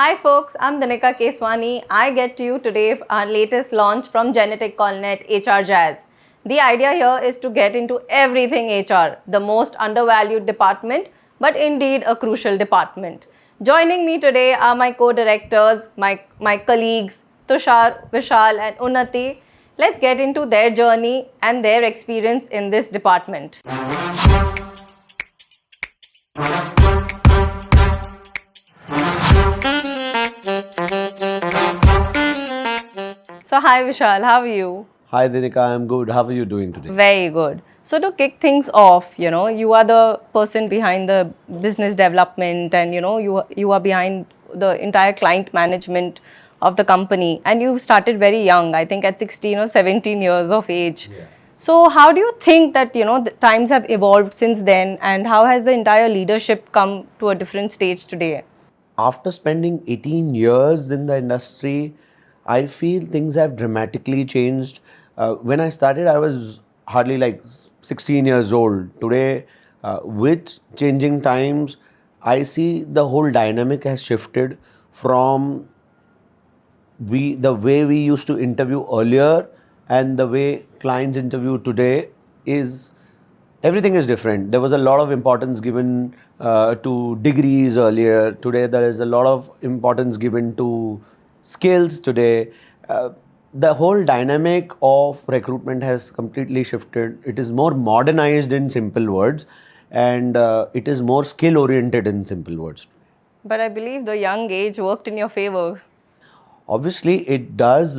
Hi folks, I'm Dinika Keswani. I get to you today our latest launch from Genetic CALLNET HR Jazz. The idea here is to get into everything HR, the most undervalued department, but indeed a crucial department. Joining me today are my co-directors, my colleagues, Tushar, Vishal and Unnati. Let's get into their journey and their experience in this department. So hi Vishal, how are you? Hi Dinika, I'm good. How are you doing today? Very good. So to kick things off, you are the person behind the business development and you are behind the entire client management of the company and you started very young, I think at 16 or 17 years of age. Yeah. So how do you think that the times have evolved since then and how has the entire leadership come to a different stage today? After spending 18 years in the industry, I feel things have dramatically changed. When I started, I was hardly like 16 years old. Today, with changing times, I see the whole dynamic has shifted from the way we used to interview earlier and the way clients interview today is everything is different. There was a lot of importance given to degrees earlier. Today there is a lot of importance given to skills today. The whole dynamic of recruitment has completely shifted. It is more modernized in simple words, and it is more skill oriented in simple words. But I believe the young age worked in your favor. Obviously, it does.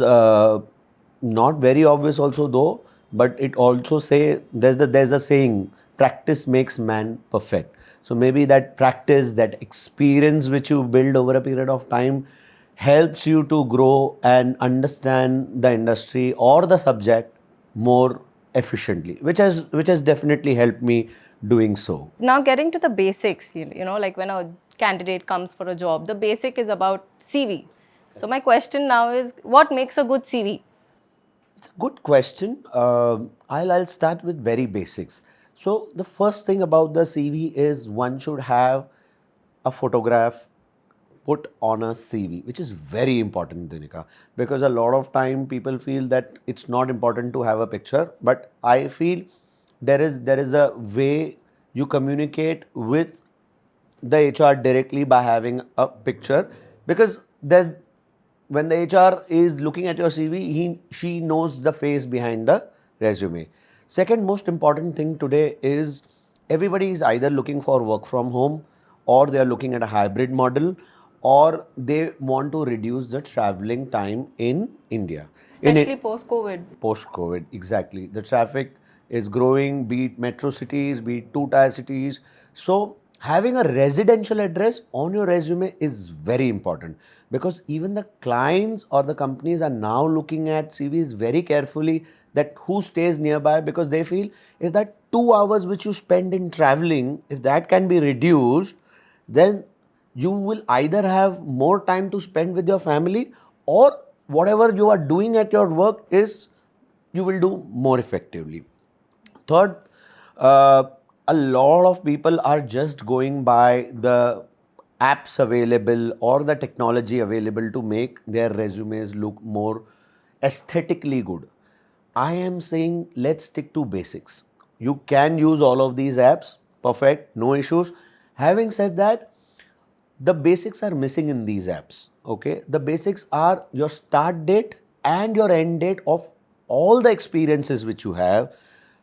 Not very obvious, also though, but it also say there's a saying: practice makes man perfect. So maybe that practice, that experience which you build over a period of time, helps you to grow and understand the industry or the subject more efficiently, which has definitely helped me doing so. Now getting to the basics, like when a candidate comes for a job, the basic is about CV. So my question now is, what makes a good CV? It's a good question. I'll start with very basics. So the first thing about the CV is one should have a photograph put on a CV, which is very important, Dinika, because a lot of time people feel that it's not important to have a picture, but I feel there is a way you communicate with the HR directly by having a picture, because there's when the HR is looking at your CV, she knows the face behind the resume. Second most important thing today is everybody is either looking for work from home, or they are looking at a hybrid model, or they want to reduce the traveling time in India. Especially post-COVID. Post-COVID, exactly. The traffic is growing, be it metro cities, be it two-tier cities. So having a residential address on your resume is very important, because even the clients or the companies are now looking at CVs very carefully, that who stays nearby, because they feel if that 2 hours which you spend in traveling, if that can be reduced, then you will either have more time to spend with your family, or whatever you are doing at your work is you will do more effectively. Third, uh, a lot of people are just going by the apps available or the technology available to make their resumes look more aesthetically good. I am saying let's stick to basics. You can use all of these apps, perfect, no issues. Having said that, the basics are missing in these apps. Okay, the basics are your start date and your end date of all the experiences which you have,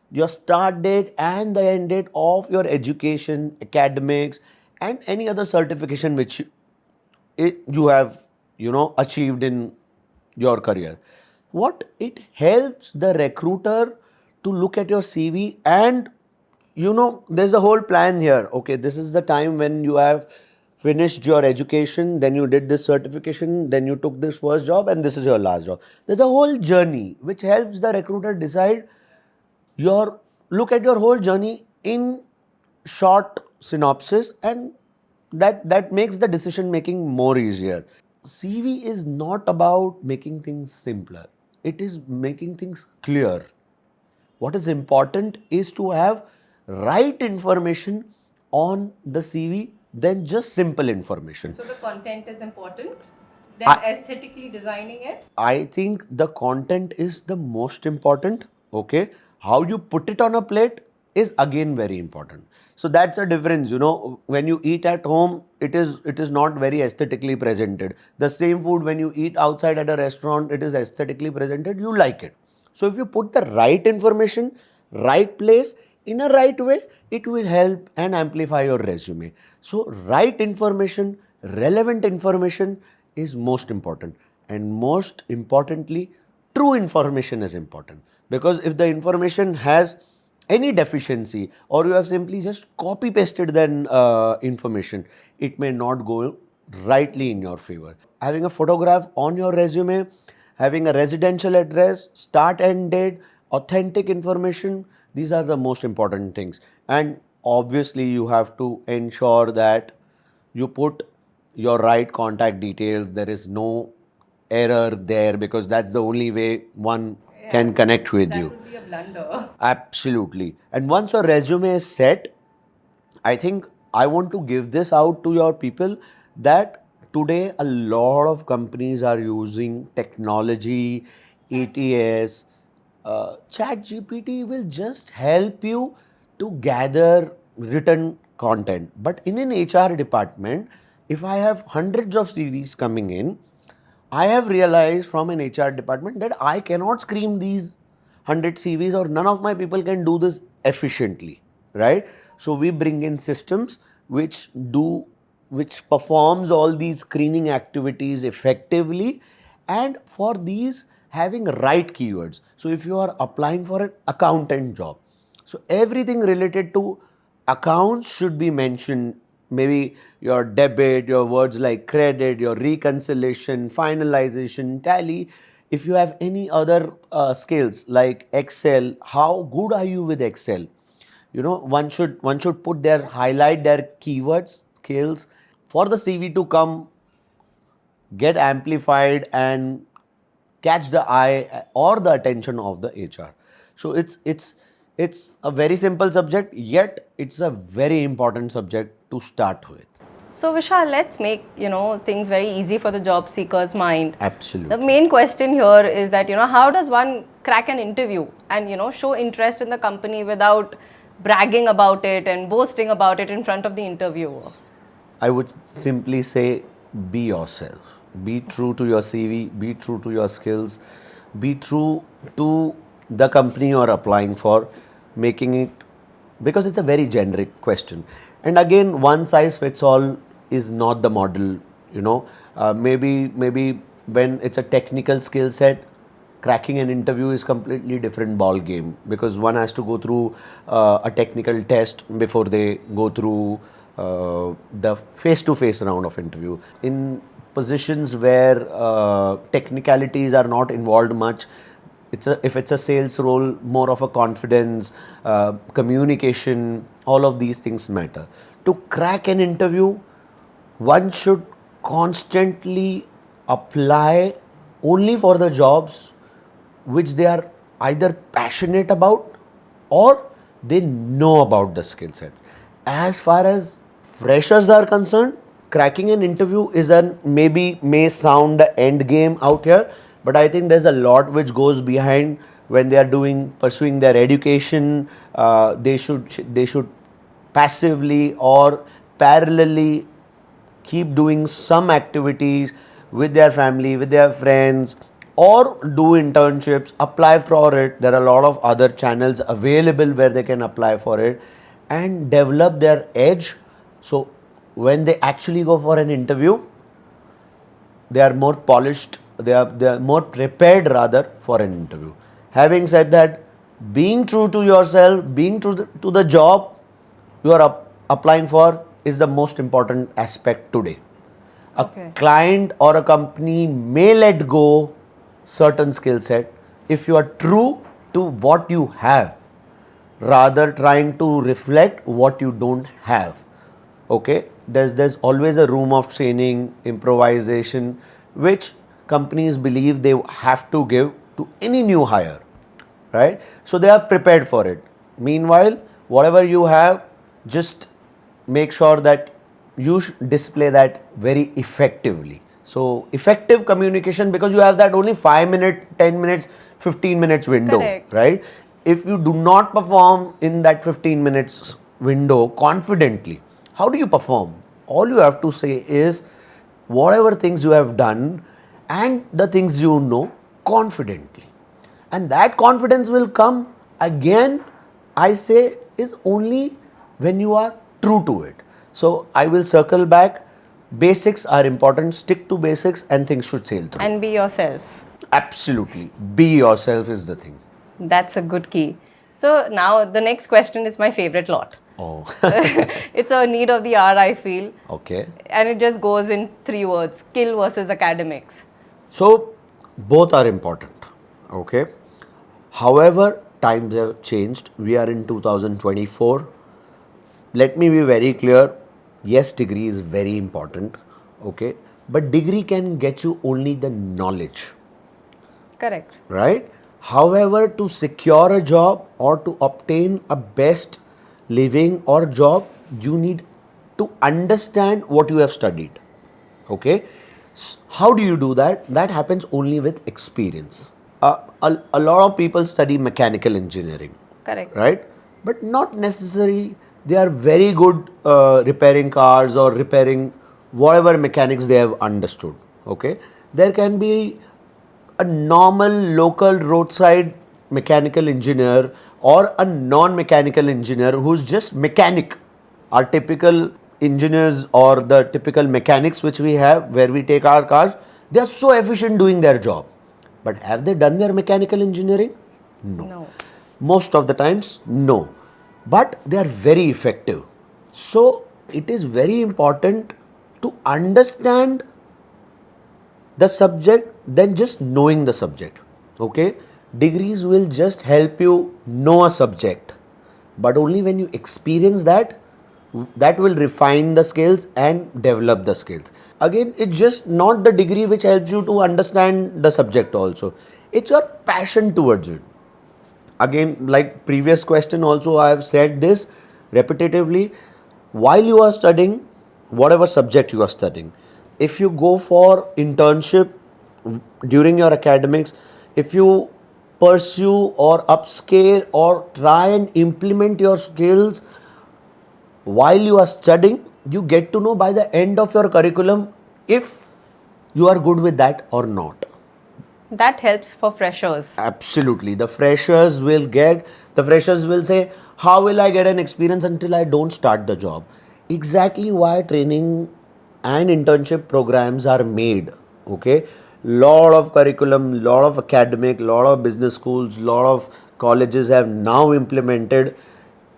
your start date and the end date of your education, academics, and any other certification which you have achieved in your career. What it helps the recruiter to look at your CV, and there's a whole plan here. Okay, this is the time when you have finished your education, then you did this certification, then you took this first job, and this is your last job. There's a whole journey which helps the recruiter decide your look at your whole journey in short synopsis, and that makes the decision making more easier. CV is not about making things simpler, it is making things clear. What is important is to have right information on the CV than just simple information. So the content is important, then I- aesthetically designing it. I think the content is the most important. Okay, how you put it on a plate is again very important. So that's a difference. You know, when you eat at home, it is not very aesthetically presented. The same food when you eat outside at a restaurant, it is aesthetically presented. You like it. So if you put the right information, right place, in a right way, it will help and amplify your resume. So right information, relevant information is most important, and most importantly, true information is important, because if the information has any deficiency or you have simply just copy pasted that information, it may not go rightly in your favor. Having a photograph on your resume, having a residential address, start and date, authentic information, these are the most important things. And obviously you have to ensure that you put your right contact details. There is no error there, because that's the only way one can connect with you. That would be a blunder. Absolutely. And once your resume is set, I think I want to give this out to your people that today a lot of companies are using technology, ATS. Chat GPT will just help you to gather written content. But in an HR department, if I have hundreds of CVs coming in, I have realized from an HR department that I cannot screen these 100 CVs, or none of my people can do this efficiently, right? So we bring in systems which performs all these screening activities effectively, and for these having right keywords. So if you are applying for an accountant job, so everything related to accounts should be mentioned. Maybe your debit, your words like credit, your reconciliation, finalization, tally. If you have any other skills like Excel, how good are you with Excel? You know, one should put their highlight their keywords, skills for the CV to come, get amplified and catch the eye or the attention of the HR. So it's a very simple subject, yet it's a very important subject to start with. So Vishal, let's make things very easy for the job seeker's mind. Absolutely. The main question here is that how does one crack an interview and show interest in the company without bragging about it and boasting about it in front of the interviewer? I would simply say be yourself. Be true to your CV, be true to your skills, be true to the company you are applying for, making it, because it's a very generic question. And again, one size fits all is not the model, you know. Maybe when it's a technical skill set, cracking an interview is completely different ball game, because one has to go through a technical test before they go through the face-to-face round of interview. In positions where technicalities are not involved much, if it's a sales role, more of a confidence, communication, all of these things matter. To crack an interview, one should constantly apply only for the jobs which they are either passionate about or they know about the skill sets. As far as freshers are concerned, cracking an interview is may sound the end game out here, but I think there's a lot which goes behind when they are pursuing their education. They should passively or parallelly keep doing some activities with their family, with their friends, or do internships, apply for it. There are a lot of other channels available where they can apply for it and develop their edge. So when they actually go for an interview, they are more polished, they are more prepared rather for an interview. Having said that, being true to yourself, being true to the job you are applying for is the most important aspect today. Okay. A client or a company may let go certain skill set if you are true to what you have, rather trying to reflect what you don't have. Okay, there's always a room of training, improvisation, which companies believe they have to give to any new hire, right? So they are prepared for it. Meanwhile, whatever you have, just make sure that you should display that very effectively. So effective communication, because you have that only 5 minutes, 10 minutes, 15 minutes window, Correct. right? If you do not perform in that 15 minutes window confidently, how do you perform? All you have to say is whatever things you have done and the things you know confidently. And that confidence will come again, I say, is only when you are true to it. So I will circle back. Basics are important. Stick to basics and things should sail through. And be yourself. Absolutely. Be yourself is the thing. That's a good key. So now the next question is my favorite lot. Oh, It's a need of the hour, I feel. okay. And it just goes in 3 words: skill versus academics. So both are important. Okay. However, times have changed. We are in 2024. Let me be very clear. Yes, degree is very important. Okay. But degree can get you only the knowledge, Correct. right? However, to secure a job or to obtain a best living or job, you need to understand what you have studied. Okay. How do you do that? That happens only with experience. A lot of people study mechanical engineering, Correct. right? But not necessarily they are very good repairing cars or repairing whatever mechanics they have understood. Okay. There can be a normal local roadside mechanical engineer or a non-mechanical engineer who's just mechanic. Our typical engineers or the typical mechanics which we have where we take our cars, they are so efficient doing their job. But have they done their mechanical engineering? No. No. Most of the times, no. But they are very effective. So it is very important to understand the subject than just knowing the subject. Okay. Degrees will just help you know a subject, but only when you experience that, that will refine the skills and develop the skills. Again, it's just not the degree which helps you to understand the subject also. It's your passion towards it. Again, like previous question also, I have said this repetitively. While you are studying whatever subject you are studying, if you go for internship during your academics, if you pursue or upscale or try and implement your skills while you are studying, you get to know by the end of your curriculum if you are good with that or not. That helps for freshers. Absolutely. The freshers will say, how will I get an experience until I don't start the job? Exactly why training and internship programs are made. Okay. Lot of curriculum, lot of academic, lot of business schools, lot of colleges have now implemented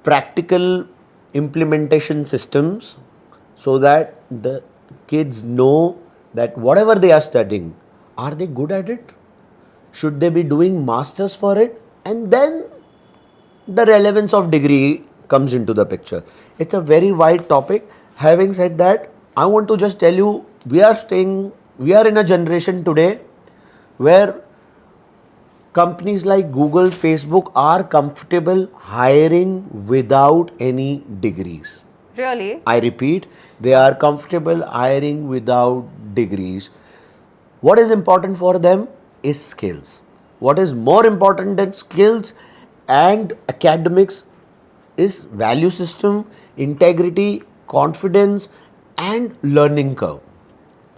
practical implementation systems so that the kids know that whatever they are studying, are they good at it? Should they be doing masters for it? And then the relevance of degree comes into the picture. It's a very wide topic. Having said that, I want to just tell you, we are in a generation today where companies like Google, Facebook are comfortable hiring without any degrees. Really? I repeat, they are comfortable hiring without degrees. What is important for them is skills. What is more important than skills and academics is value system, integrity, confidence, and learning curve.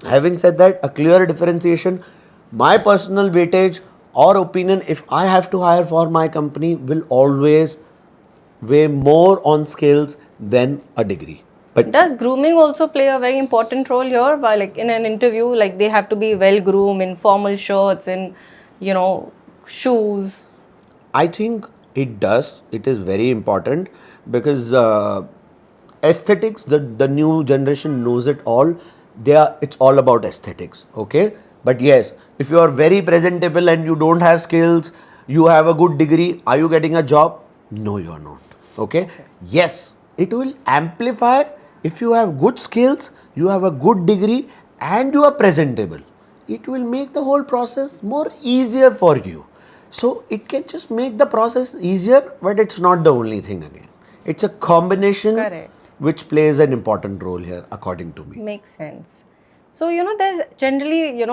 Having said that, a clear differentiation, my personal weightage or opinion, if I have to hire for my company, will always weigh more on skills than a degree. But Does grooming also play a very important role here? While like in an interview, like they have to be well groomed in formal shirts and shoes. I think it does. It is very important because aesthetics, the new generation knows it all. It's all about aesthetics. Okay. But yes, if you are very presentable and you don't have skills, you have a good degree, are you getting a job? No, you are not. Okay. Yes, it will amplify if you have good skills, you have a good degree, and you are presentable. It will make the whole process more easier for you. So it can just make the process easier, but it's not the only thing again. It's a combination Correct. which plays an important role here, according to me. Makes sense. So, there's generally,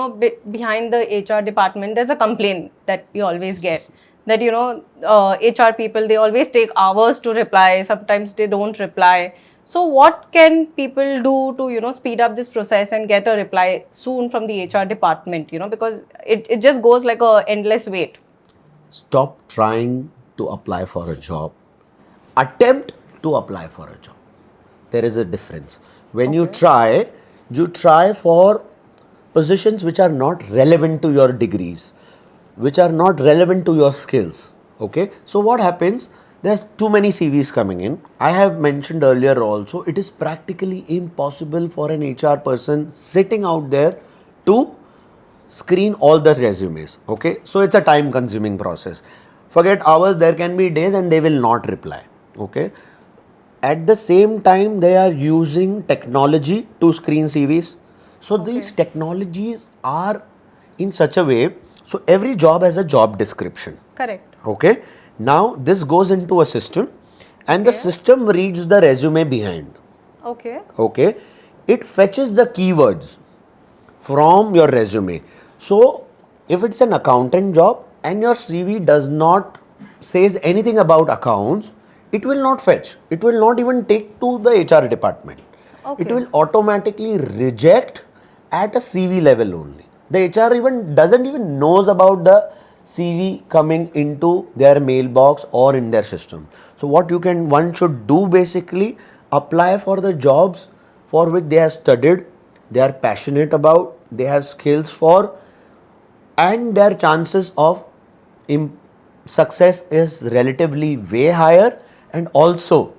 behind the HR department, there's a complaint that we always get that, HR people, they always take hours to reply. Sometimes they don't reply. So, what can people do to, speed up this process and get a reply soon from the HR department, because it just goes like a endless wait. Stop trying to apply for a job. Attempt to apply for a job. There is a difference. When you try for positions which are not relevant to your degrees, which are not relevant to your skills. Okay. So what happens? There's too many CVs coming in. I have mentioned earlier also, it is practically impossible for an HR person sitting out there to screen all the resumes. Okay. So it's a time consuming process. Forget hours, there can be days and they will not reply. Okay. At the same time, they are using technology to screen CVs. So these technologies are in such a way, so every job has a job description. Correct. Okay. Now this goes into a system and the system reads the resume behind. Okay. Okay. It fetches the keywords from your resume. So if it's an accountant job and your CV does not says anything about accounts, it will not fetch. It will not even take to the HR department. Okay. It will automatically reject at a CV level only. The HR even doesn't even knows about the CV coming into their mailbox or in their system. So what one should do basically, apply for the jobs for which they have studied, they are passionate about, they have skills for, and their chances of success is relatively way higher. And also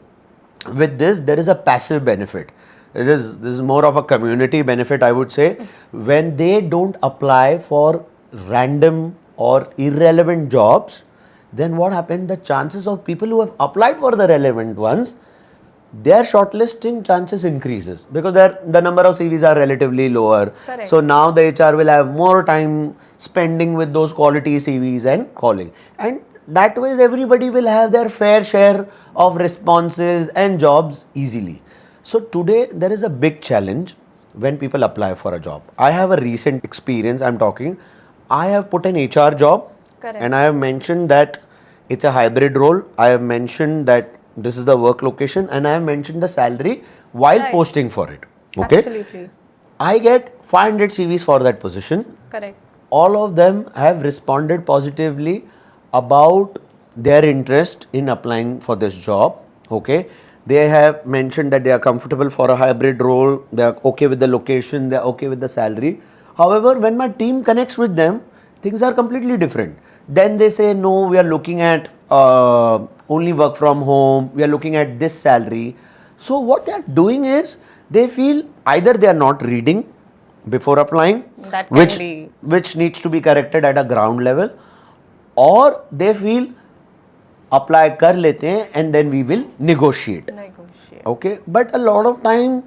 with this there is a passive benefit. This is more of a community benefit, I would say. When they don't apply for random or irrelevant jobs, then what happens? The chances of people who have applied for the relevant ones, their shortlisting chances increases because the number of CVs are relatively lower. Correct. So now the HR will have more time spending with those quality CVs and calling. And that way everybody will have their fair share of responses and jobs easily. So today there is a big challenge when people apply for a job. I have a recent experience, I'm talking. I have put an HR job. Correct. And I have mentioned that it's a hybrid role. I have mentioned that this is the work location and I have mentioned the salary while posting for it. Okay. Absolutely. I get 500 CVs for that position. Correct. All of them have responded positively about their interest in applying for this job. Okay. They have mentioned that they are comfortable for a hybrid role. They are okay with the location. They are okay with the salary. However, when my team connects with them, things are completely different. Then they say, no, we are looking at only work from home. We are looking at this salary. So what they are doing is, they feel either they are not reading before applying, That can be. which needs to be corrected at a ground level, or they feel apply kar lete hain and then we will negotiate. Okay, but a lot of time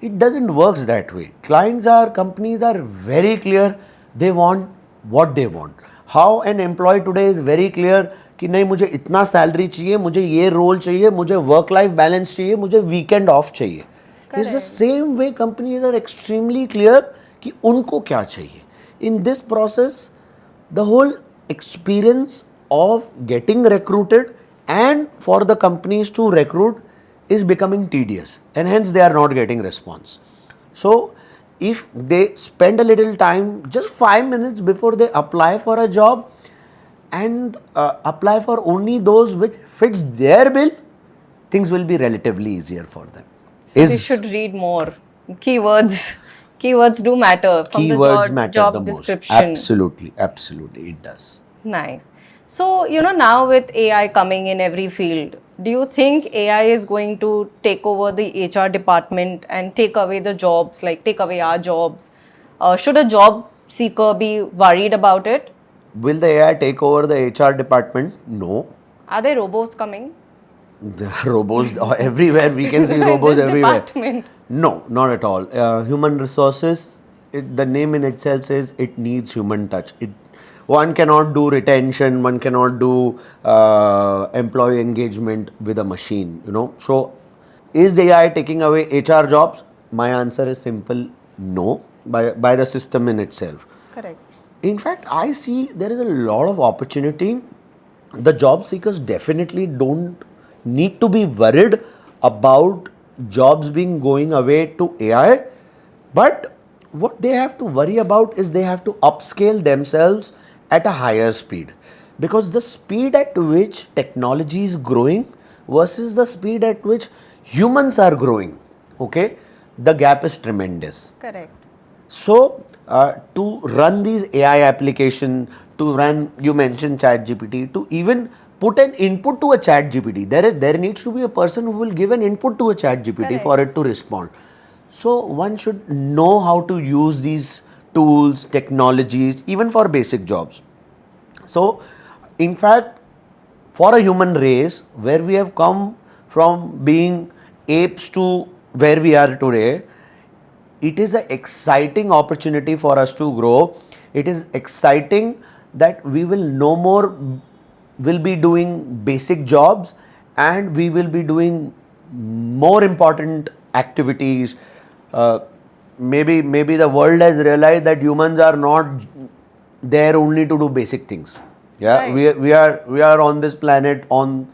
it doesn't work that way. Companies are very clear. They want what they want. How an employee today is very clear कि नहीं मुझे इतना salary चाहिए, मुझे ये role चाहिए, मुझे work life balance चाहिए, मुझे वीकेंड ऑफ चाहिए. It's the same way companies are extremely clear कि उनको क्या चाहिए. In this process, the whole experience of getting recruited and for the companies to recruit is becoming tedious, and hence they are not getting response. So if they spend a little time, just 5 minutes before they apply for a job, and apply for only those which fits their bill, things will be relatively easier for them. So they should read more. Keywords do matter from Keywords the matter job the most. description. Absolutely, it does. Nice. So, now with AI coming in every field, do you think AI is going to take over the HR department and take away the jobs, like take away our jobs? Should a job seeker be worried about it? Will the AI take over the HR department? No. Are there robots coming? There are robots everywhere. We can see In robots this everywhere. department? No, not at all. Human resources, the name in itself says it needs human touch. One cannot do retention, one cannot do employee engagement with a machine, So is AI taking away HR jobs? My answer is simple no, by the system in itself. Correct. In fact, I see there is a lot of opportunity. The job seekers definitely don't need to be worried about jobs being going away to AI, but what they have to worry about is they have to upscale themselves at a higher speed, because the speed at which technology is growing versus the speed at which humans are growing, okay, the gap is tremendous. Correct. So, to run these AI application, to run, you mentioned chat GPT, to even put an input to a chat GPT, there needs to be a person who will give an input to a chat GPT Correct. for it to respond. So, one should know how to use these tools, technologies, even for basic jobs. So, in fact, for a human race, where we have come from being apes to where we are today, it is an exciting opportunity for us to grow. It is exciting that we will no more will be doing basic jobs, and we will be doing more important activities. Uh, maybe the world has realized that humans are not there only to do basic things. Yeah, Right. we are on this planet on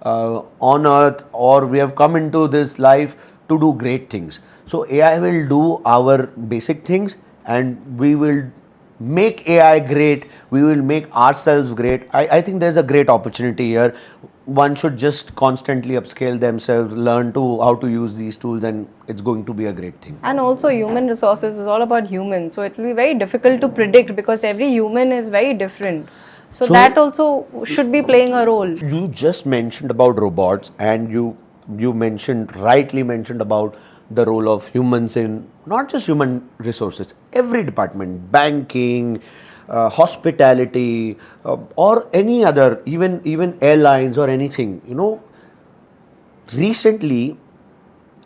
earth, or we have come into this life to do great things. So AI will do our basic things, and we will make AI great. We will make ourselves great. I think there's a great opportunity here. One should just constantly upscale themselves, learn to how to use these tools, and it's going to be a great thing. And also, human resources is all about humans. So, it will be very difficult to predict because every human is very different. So, So- that also should be playing a role. You just mentioned about robots, and you mentioned, rightly mentioned, about the role of humans in not just human resources, every department, banking, hospitality, or any other, even airlines or anything. Recently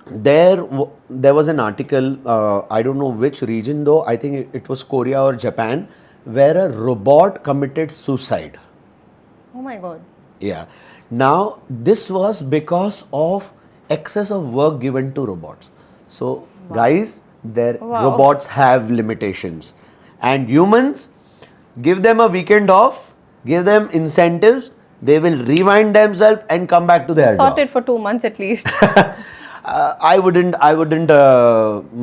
there was an article, I don't know which region though, I think it was Korea or Japan, where a robot committed suicide. Oh my God. Yeah. Now, this was because of excess of work given to robots. So, guys, their Wow. robots have limitations, and humans, give them a weekend off, give them incentives, they will rewind themselves and come back to their job. Sorted for 2 months at least. I wouldn't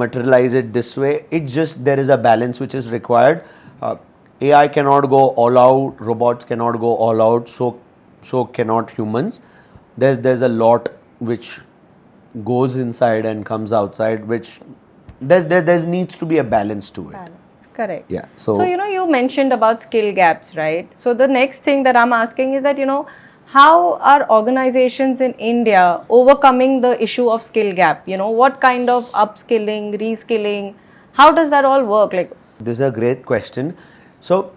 materialize it this way. It's just there is a balance which is required. AI cannot go all out. Robots cannot go all out. So cannot humans. There's a lot which goes inside and comes outside, which there needs to be a balance to it. Balance. Correct. Yeah. So, you mentioned about skill gaps, right? So, the next thing that I'm asking is that, how are organizations in India overcoming the issue of skill gap? What kind of upskilling, reskilling, how does that all work? Like, this is a great question. So,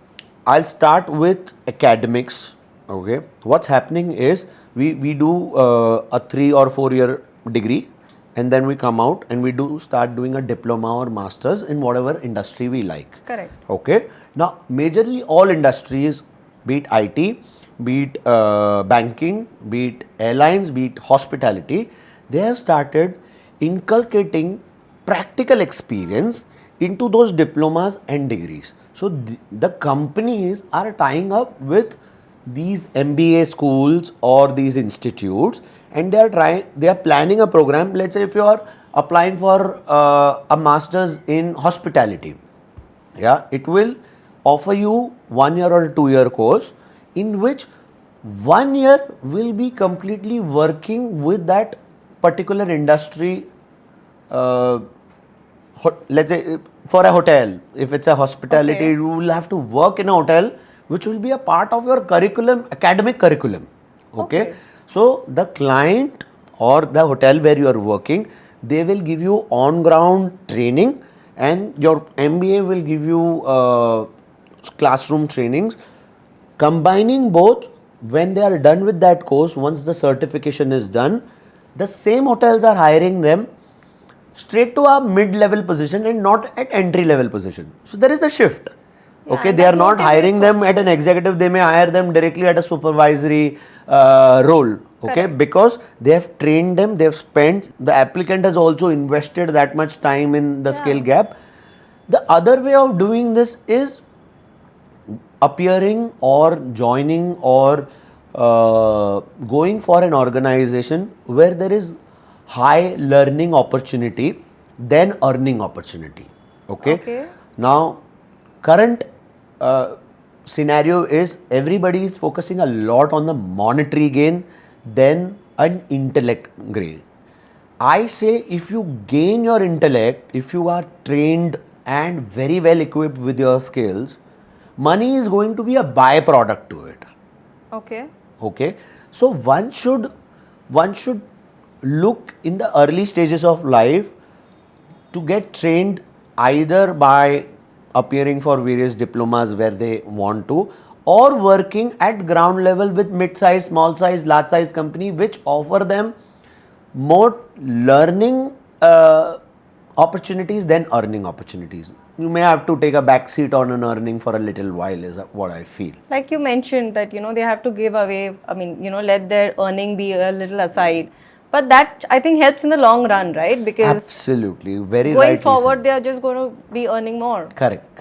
I'll start with academics. Okay, what's happening is we do a 3 or 4 year degree, and then we come out and we start doing a diploma or masters in whatever industry we like. correct. Okay. Now, majorly all industries, be it IT, be it banking, be it airlines, be it hospitality, they have started inculcating practical experience into those diplomas and degrees. So, the companies are tying up with these MBA schools or these institutes, and they are planning a program. Let's say if you are applying for a master's in hospitality, yeah, it will offer you 1 year or 2 year course, in which 1 year will be completely working with that particular industry. Let's say for a hotel, if it's a hospitality, Okay. you will have to work in a hotel, which will be a part of your curriculum, academic curriculum. Okay. So the client or the hotel where you are working, they will give you on ground training, and your MBA will give you classroom trainings. Combining both, when they are done with that course, once the certification is done, the same hotels are hiring them straight to a mid-level position and not at entry-level position. So there is a shift. Yeah, Okay, and they that are not motivates hiring them also. at an executive. They may hire them directly at a supervisory role. Okay, Correct. because they have trained them, they've spent, the applicant has also invested that much time in the skill Yeah. gap. The other way of doing this is appearing or joining or going for an organization where there is high learning opportunity then earning opportunity. Okay, Okay. now current scenario is everybody is focusing a lot on the monetary gain than an intellect gain. I say if you gain your intellect, if you are trained and very well equipped with your skills, money is going to be a byproduct to it. Okay. Okay, so one should look in the early stages of life to get trained either by appearing for various diplomas where they want to, or working at ground level with mid-size, small-size, large-size company which offer them more learning opportunities than earning opportunities. You may have to take a back seat on an earning for a little while is what I feel. Like you mentioned that, they have to give away, I mean, let their earning be a little aside. But that I think helps in the long run, right? Because Absolutely, very going rightly said. forward, they are just going to be earning more. Correct.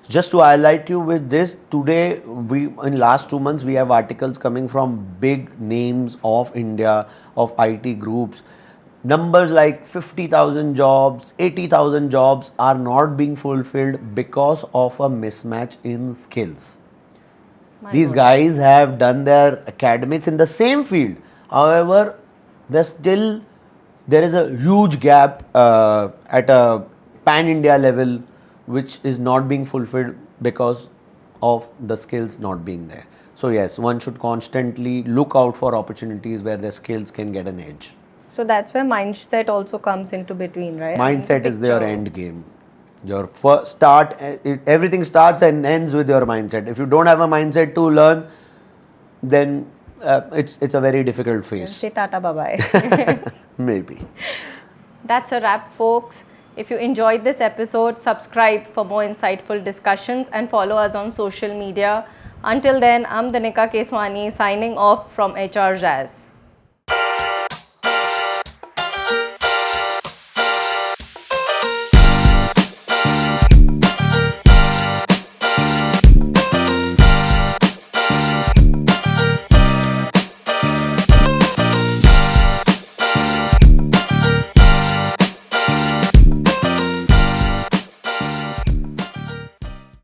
Just to highlight you with this, today we in last 2 months we have articles coming from big names of India, of IT groups. Numbers like 50,000 jobs, 80,000 jobs are not being fulfilled because of a mismatch in skills. My These God. guys have done their academics in the same field. However, there is a huge gap at a pan India level, which is not being fulfilled because of the skills not being there. So yes, one should constantly look out for opportunities where their skills can get an edge. So that's where mindset also comes into between, right? Into Mindset is your picture. end game. Your first everything starts and ends with your mindset. If you don't have a mindset to learn, then it's a very difficult Then phase. say tata bye bye. Maybe. That's a wrap, folks. If you enjoyed this episode, subscribe for more insightful discussions and follow us on social media. Until then, I'm Dinika Keswani signing off from HR Jazz.